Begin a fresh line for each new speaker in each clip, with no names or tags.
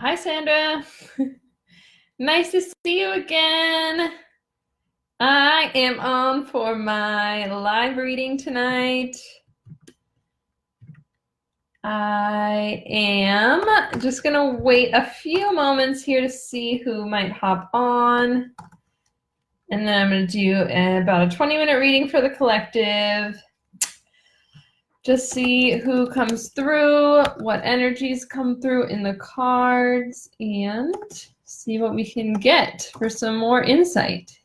Hi, Sandra. Nice to see you again. I am on for my live reading tonight. I am just going to wait a few moments here to see who might hop on. And then I'm going to do about a 20-minute reading for the collective. Just see who comes through, what energies come through in the cards, and see what we can get for some more insight.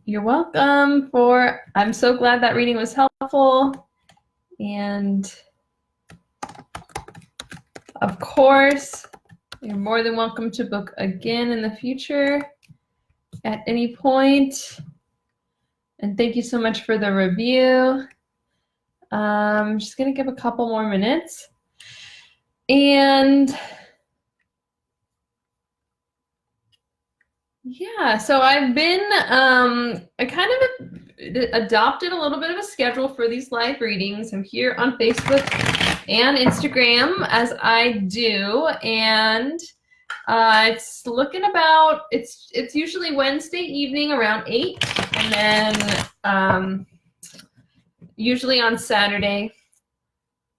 You're welcome I'm so glad that reading was helpful. And of course, you're more than welcome to book again in the future at any point. And thank you so much for the review. I'm just going to give a couple more minutes. And yeah, so I've been, I kind of adopted a little bit of a schedule for these live readings. I'm here on Facebook and Instagram as I do, and it's looking about, it's usually Wednesday evening around 8, and then usually on Saturday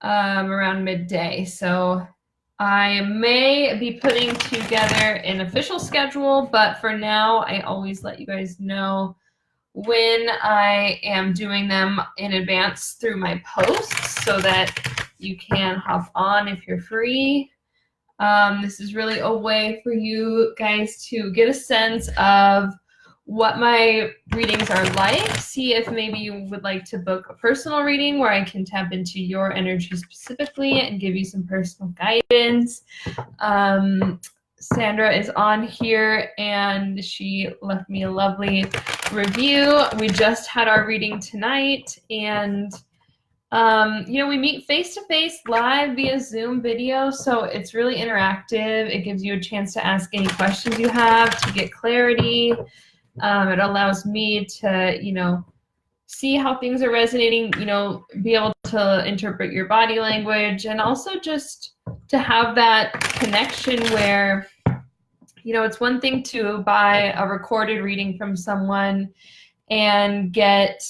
around midday. So I may be putting together an official schedule, but for now, I always let you guys know when I am doing them in advance through my posts so that you can hop on if you're free. This is really a way for you guys to get a sense of what my readings are like. See if maybe you would like to book a personal reading where I can tap into your energy specifically and give you some personal guidance. Sandra is on here and she left me a lovely review. We just had our reading tonight, and we meet face-to-face live via Zoom video, so it's really interactive. It gives you a chance to ask any questions you have to get clarity. It allows me to, see how things are resonating, be able to interpret your body language, and also just to have that connection where, it's one thing to buy a recorded reading from someone and get,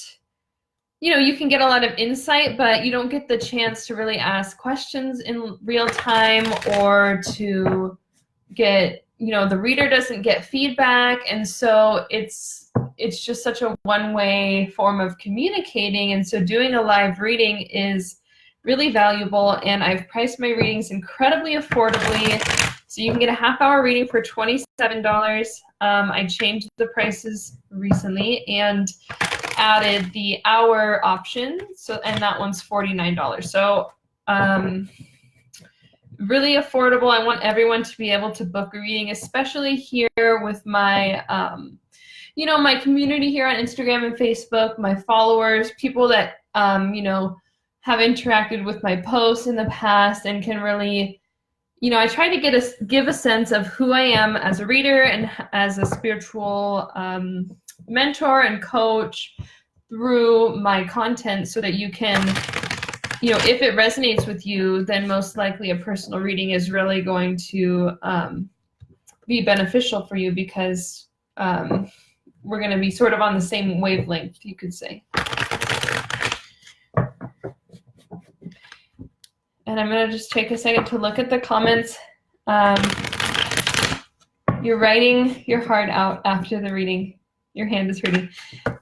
you can get a lot of insight, but you don't get the chance to really ask questions in real time, or to get, the reader doesn't get feedback. And so it's just such a one-way form of communicating. And so doing a live reading is really valuable. And I've priced my readings incredibly affordably. So you can get a half-hour reading for $27. I changed the prices recently and added the hour option. And that one's $49. So really affordable. I want everyone to be able to book a reading, especially here with my, my community here on Instagram and Facebook, my followers, people that, have interacted with my posts in the past and can really, I try to give a sense of who I am as a reader and as a spiritual mentor and coach through my content, so that you can, if it resonates with you, then most likely a personal reading is really going to be beneficial for you, because we're going to be sort of on the same wavelength, you could say. And I'm going to just take a second to look at the comments. You're writing your heart out after the reading. Your hand is hurting.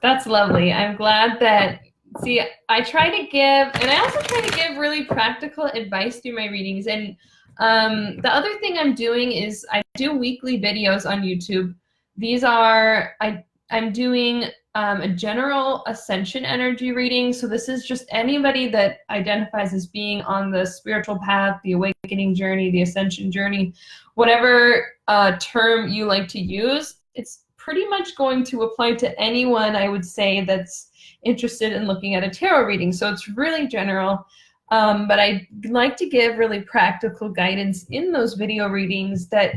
That's lovely. I'm glad that, see, I try to give, and I also try to give really practical advice through my readings. And the other thing I'm doing is I do weekly videos on YouTube. These are, I'm doing a general ascension energy reading. So this is just anybody that identifies as being on the spiritual path, the awakening journey, the ascension journey, whatever term you like to use. It's pretty much going to apply to anyone, I would say, that's interested in looking at a tarot reading. So it's really general, but I like to give really practical guidance in those video readings that,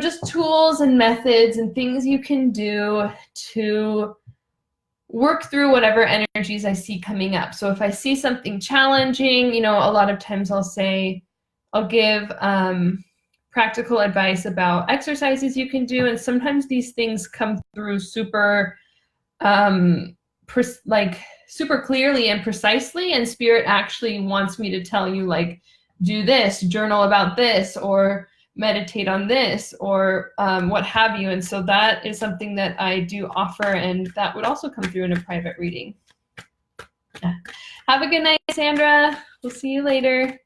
just tools and methods and things you can do to work through whatever energies I see coming up. So if I see something challenging, you know, a lot of times I'll give practical advice about exercises you can do. And sometimes these things come through super, super clearly and precisely. And Spirit actually wants me to tell you, like, do this, journal about this, or meditate on this, or what have you. And so that is something that I do offer, and that would also come through in a private reading. Have a good night, Sandra. We'll see you later.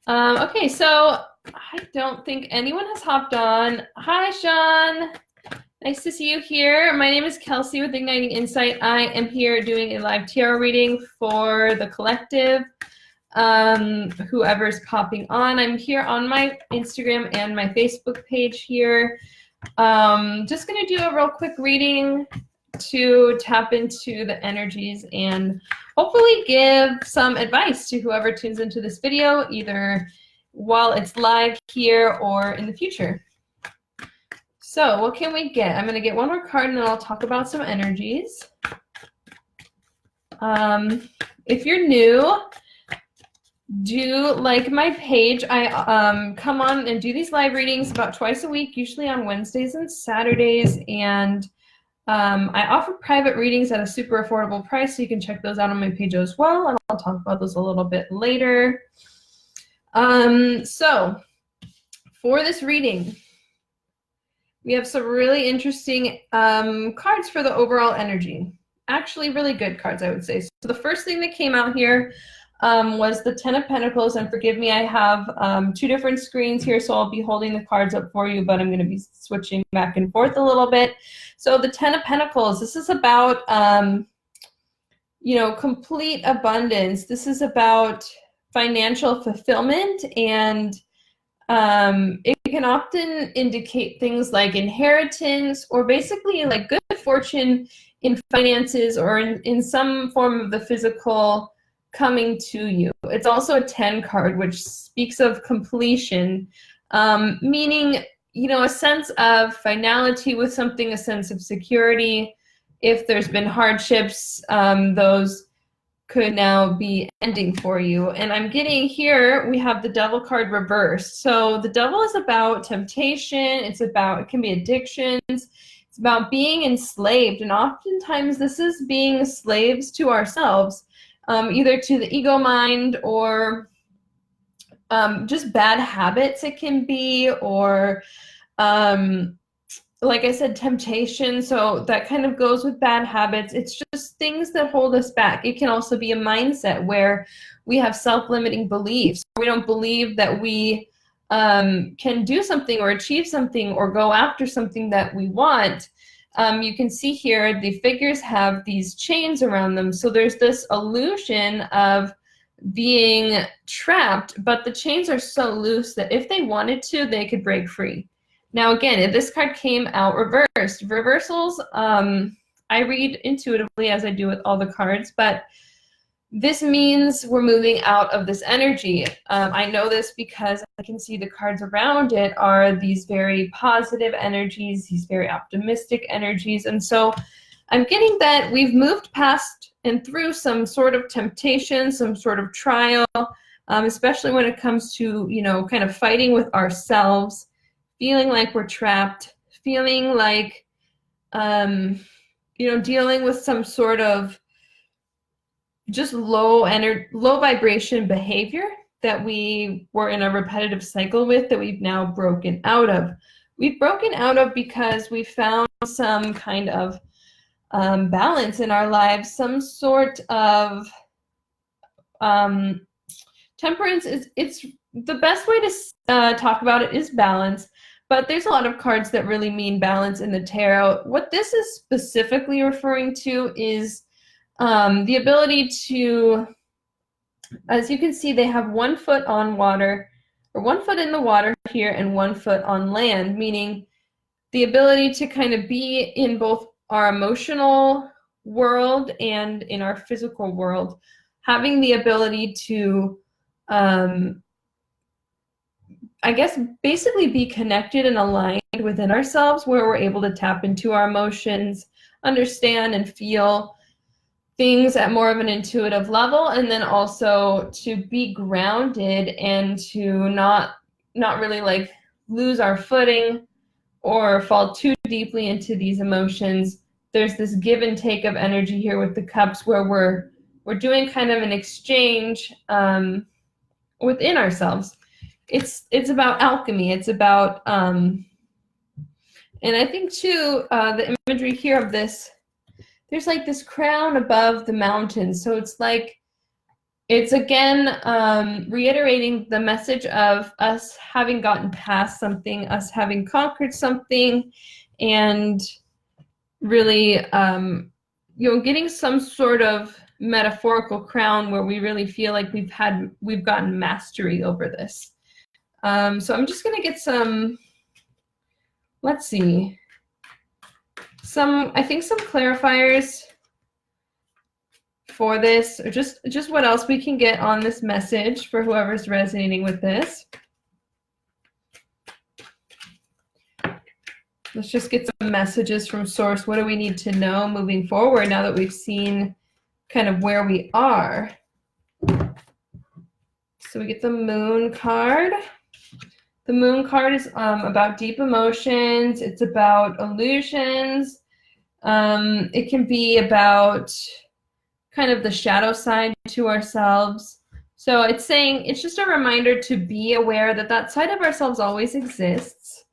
Okay, so I don't think anyone has hopped on. Hi, Sean. Nice to see you here. My name is Kelsey with Igniting Insight. I am here doing a live tarot reading for the collective. Whoever's popping on. I'm here on my Instagram and my Facebook page here. Just going to do a real quick reading to tap into the energies and hopefully give some advice to whoever tunes into this video, either while it's live here or in the future. So what can we get? I'm going to get one more card and then I'll talk about some energies. If you're new, do like my page. I come on and do these live readings about twice a week, usually on Wednesdays and Saturdays, and I offer private readings at a super affordable price, so you can check those out on my page as well, and I'll talk about those a little bit later. So for this reading, we have some really interesting cards for the overall energy. Actually, really good cards, I would say. So the first thing that came out here was the Ten of Pentacles, and forgive me, I have two different screens here, so I'll be holding the cards up for you, but I'm going to be switching back and forth a little bit. So the Ten of Pentacles, this is about, you know, complete abundance. This is about financial fulfillment, and it can often indicate things like inheritance, or basically like good fortune in finances, or in some form of the physical coming to you. It's also a 10 card, which speaks of completion, meaning, you know, a sense of finality with something, a sense of security. If there's been hardships, those could now be ending for you. And I'm getting here, we have the Devil card reversed. So the Devil is about temptation. It can be addictions. It's about being enslaved. And oftentimes this is being slaves to ourselves. Either to the ego mind, or just bad habits it can be, or like I said, temptation. So that kind of goes with bad habits. It's just things that hold us back. It can also be a mindset where we have self-limiting beliefs. We don't believe that we can do something or achieve something or go after something that we want. You can see here the figures have these chains around them. So there's this illusion of being trapped, but the chains are so loose that if they wanted to, they could break free. Now, again, this card came out reversed. Reversals, I read intuitively as I do with all the cards, but this means we're moving out of this energy. I know this because I can see the cards around it are these very positive energies, these very optimistic energies. And so I'm getting that we've moved past and through some sort of temptation, some sort of trial, especially when it comes to, you know, kind of fighting with ourselves, feeling like we're trapped, feeling like, you know, dealing with some sort of just low vibration behavior that we were in a repetitive cycle with, that we've now broken out of. We've broken out of because we found some kind of balance in our lives, some sort of temperance. It's the best way to talk about it is balance, but there's a lot of cards that really mean balance in the tarot. What this is specifically referring to is the ability to, as you can see, they have 1 foot on water, or 1 foot in the water here and 1 foot on land, meaning the ability to kind of be in both our emotional world and in our physical world, having the ability to, I guess, basically be connected and aligned within ourselves, where we're able to tap into our emotions, understand and feel things at more of an intuitive level, and then also to be grounded and to not really like lose our footing or fall too deeply into these emotions. There's this give and take of energy here with the cups, where we're doing kind of an exchange within ourselves. It's about alchemy. It's about and I think too the imagery here of this, there's like this crown above the mountains. So it's like, it's again reiterating the message of us having gotten past something, us having conquered something, and really getting some sort of metaphorical crown where we really feel like we've gotten mastery over this. So I'm just gonna get some, let's see, I think some clarifiers for this, or just what else we can get on this message for whoever's resonating with this. Let's just get some messages from Source. What do we need to know moving forward now that we've seen kind of where we are? So we get the Moon card. The Moon card is about deep emotions. It's about illusions. It can be about kind of the shadow side to ourselves. So it's saying, it's just a reminder to be aware that that side of ourselves always exists.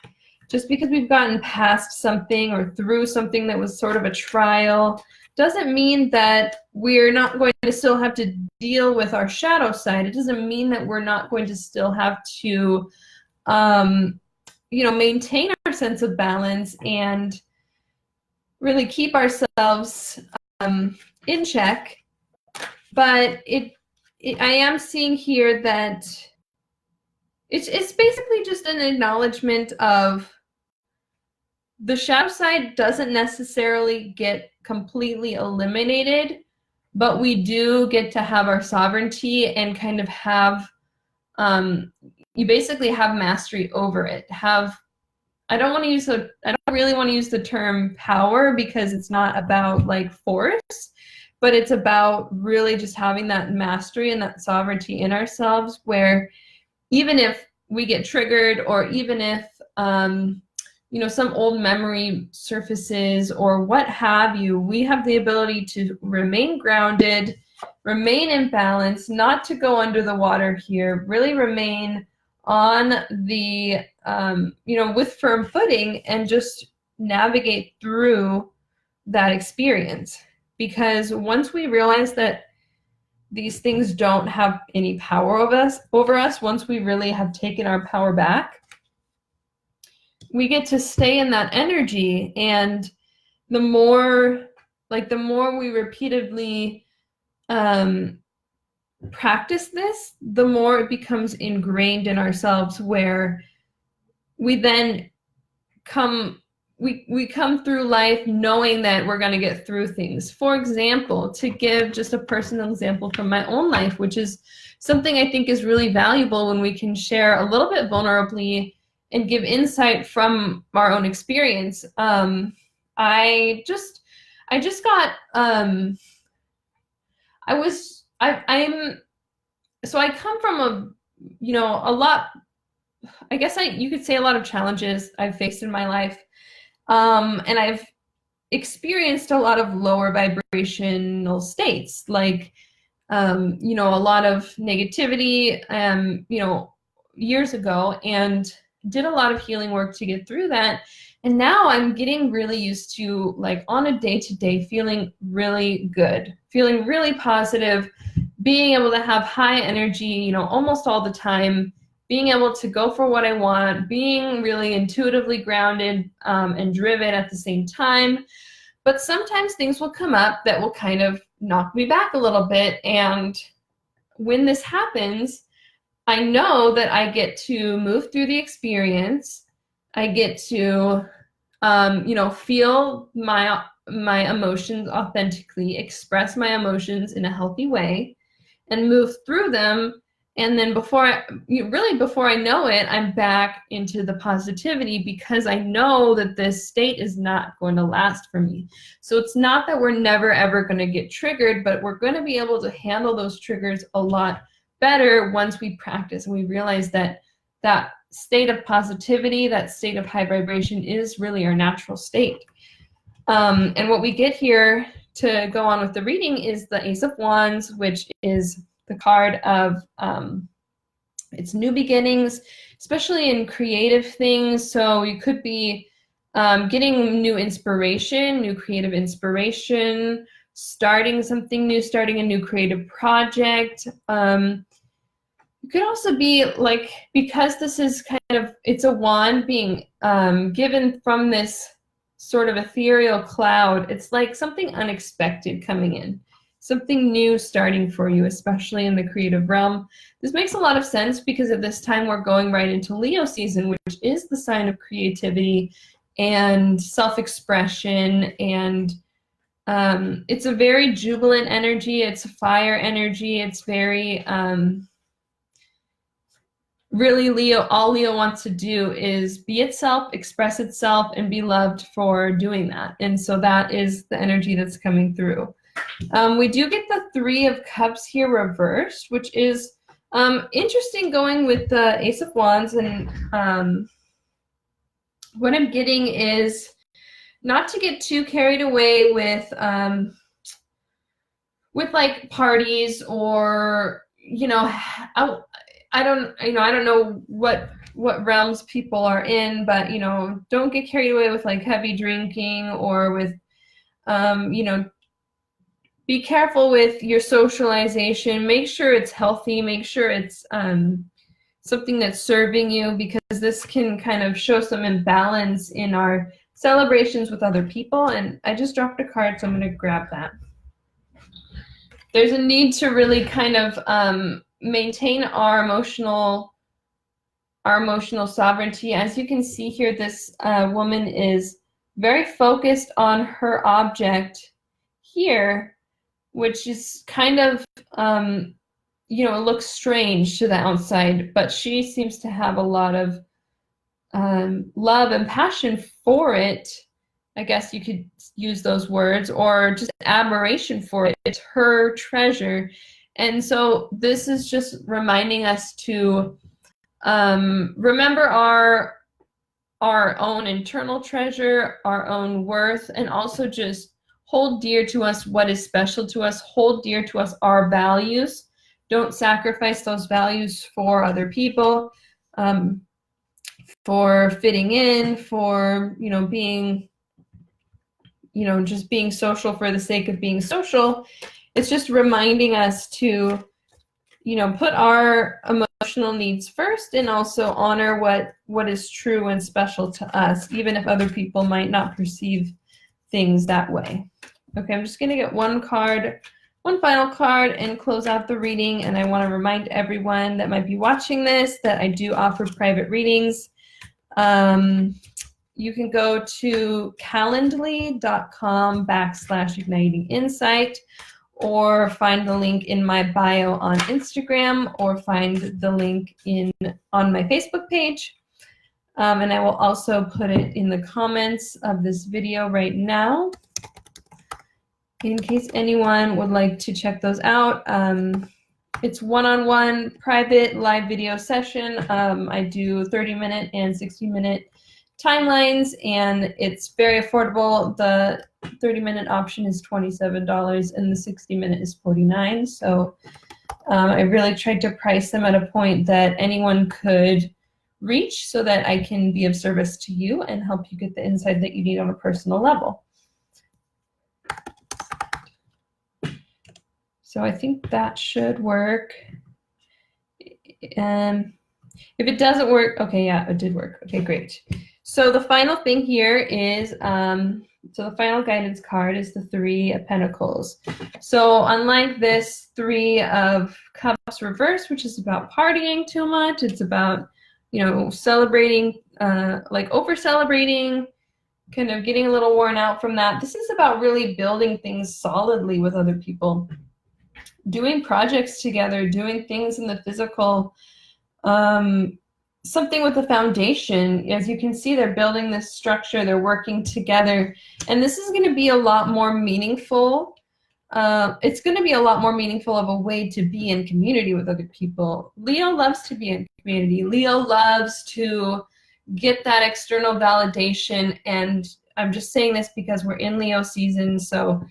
Just because we've gotten past something or through something that was sort of a trial doesn't mean that we're not going to still have to deal with our shadow side. It doesn't mean that we're not going to still have to maintain our sense of balance and really keep ourselves in check. But I am seeing here that it's basically just an acknowledgement of the shadow side doesn't necessarily get completely eliminated, but we do get to have our sovereignty and kind of have, you basically have mastery over it. I don't really want to use the term power, because it's not about like force, but it's about really just having that mastery and that sovereignty in ourselves, where even if we get triggered, or even if some old memory surfaces or what have you, we have the ability to remain grounded, remain in balance, not to go under the water here, really remain on the, with firm footing, and just navigate through that experience. Because once we realize that these things don't have any power over us, once we really have taken our power back, we get to stay in that energy. And the more we repeatedly practice this, the more it becomes ingrained in ourselves, where we then we come through life knowing that we're going to get through things. For example, to give just a personal example from my own life, which is something I think is really valuable when we can share a little bit vulnerably and give insight from our own experience. I come from a lot, I guess you could say a lot of challenges I've faced in my life. And I've experienced a lot of lower vibrational states, like, a lot of negativity, years ago, and did a lot of healing work to get through that. And now I'm getting really used to, like, on a day-to-day, feeling really good, feeling really positive, being able to have high energy, almost all the time, being able to go for what I want, being really intuitively grounded and driven at the same time. But sometimes things will come up that will kind of knock me back a little bit. And when this happens, I know that I get to move through the experience. I get to, feel my emotions authentically, express my emotions in a healthy way, and move through them, And then before I know it, I'm back into the positivity, because I know that this state is not going to last for me. So it's not that we're never ever going to get triggered, but we're going to be able to handle those triggers a lot better once we practice and we realize that that state of positivity, that state of high vibration, is really our natural state. And what we get here to go on with the reading is the Ace of Wands, which is the card of it's new beginnings, especially in creative things. So you could be getting new inspiration, new creative inspiration, starting something new, starting a new creative project. You could also be like, because this is kind of, it's a wand being given from this sort of ethereal cloud, it's like something unexpected coming in. Something new starting for you, especially in the creative realm. This makes a lot of sense because at this time we're going right into Leo season, which is the sign of creativity and self-expression. And it's a very jubilant energy. It's a fire energy. It's very, really Leo, all Leo wants to do is be itself, express itself, and be loved for doing that. And so that is the energy that's coming through. We do get the Three of Cups here reversed, which is interesting going with the Ace of Wands. And what I'm getting is not to get too carried away with like parties, or, you know, I don't know what realms people are in, but, you know, don't get carried away with like heavy drinking, or with, you know, be careful with your socialization. Make sure it's healthy. Make sure it's something that's serving you, because this can kind of show some imbalance in our celebrations with other people. And I just dropped a card, so I'm going to grab that. There's a need to really kind of maintain our emotional sovereignty. As you can see here, this woman is very focused on her object here, which is kind of, you know, it looks strange to the outside, but she seems to have a lot of love and passion for it. I guess you could use those words, or just admiration for it. It's her treasure. And so this is just reminding us to remember our own internal treasure, our own worth, and also just hold dear to us what is special to us. Hold dear to us our values. Don't sacrifice those values for other people, for fitting in, for, you know, being, you know, just being social for the sake of being social. It's just reminding us to, you know, put our emotional needs first, and also honor what is true and special to us, even if other people might not perceive things that way. Okay, I'm just going to get one final card, and close out the reading. And I want to remind everyone that might be watching this that I do offer private readings. You can go to calendly.com/igniting insight, or find the link in my bio on Instagram, or find the link on my Facebook page. And I will also put it in the comments of this video right now, in case anyone would like to check those out. It's one-on-one private live video session. I do 30-minute and 60-minute timelines, and it's very affordable. The 30-minute option is $27, and the 60-minute is $49. So I really tried to price them at a point that anyone could reach, so that I can be of service to you and help you get the insight that you need on a personal level. So I think that should work. If it doesn't work, okay, yeah, it did work. Okay, great. So the final thing here is, so the final guidance card is the Three of Pentacles. So unlike this Three of Cups reverse, which is about partying too much, it's about, you know, celebrating, like over-celebrating, kind of getting a little worn out from that. This is about really building things solidly with other people. doing projects together, doing things in the physical, something with the foundation. As you can see, they're building this structure, they're working together, and this is going to be a lot more meaningful. It's going to be a lot more meaningful of a way to be in community with other people. Leo loves to be in community. Leo loves to get that external validation, and I'm just saying this because we're in Leo season. So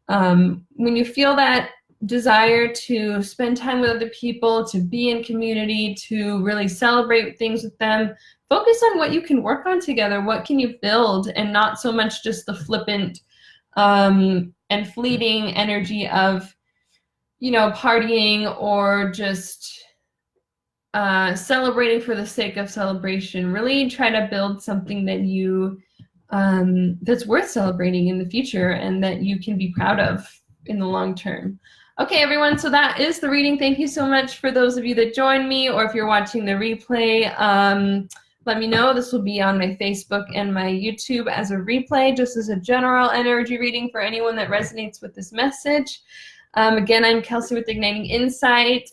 when you feel that desire to spend time with other people, to be in community, to really celebrate things with them, focus on what you can work on together. What can you build, and not so much just the flippant and fleeting energy of, partying or just celebrating for the sake of celebration. Really try to build something that you that's worth celebrating in the future and that you can be proud of in the long term. Okay, everyone, so that is the reading. Thank you so much for those of you that joined me, or if you're watching the replay, let me know. This will be on my Facebook and my YouTube as a replay, just as a general energy reading for anyone that resonates with this message. Again, I'm Kelsey with Igniting Insight.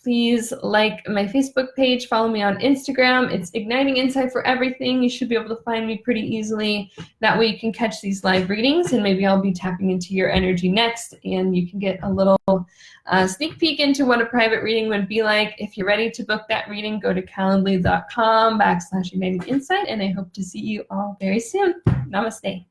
Please like my Facebook page, follow me on Instagram. It's Igniting Insight for Everything. You should be able to find me pretty easily. That way you can catch these live readings, and maybe I'll be tapping into your energy next, and you can get a little sneak peek into what a private reading would be like. If you're ready to book that reading, go to calendly.com/igniting insight, and I hope to see you all very soon. Namaste.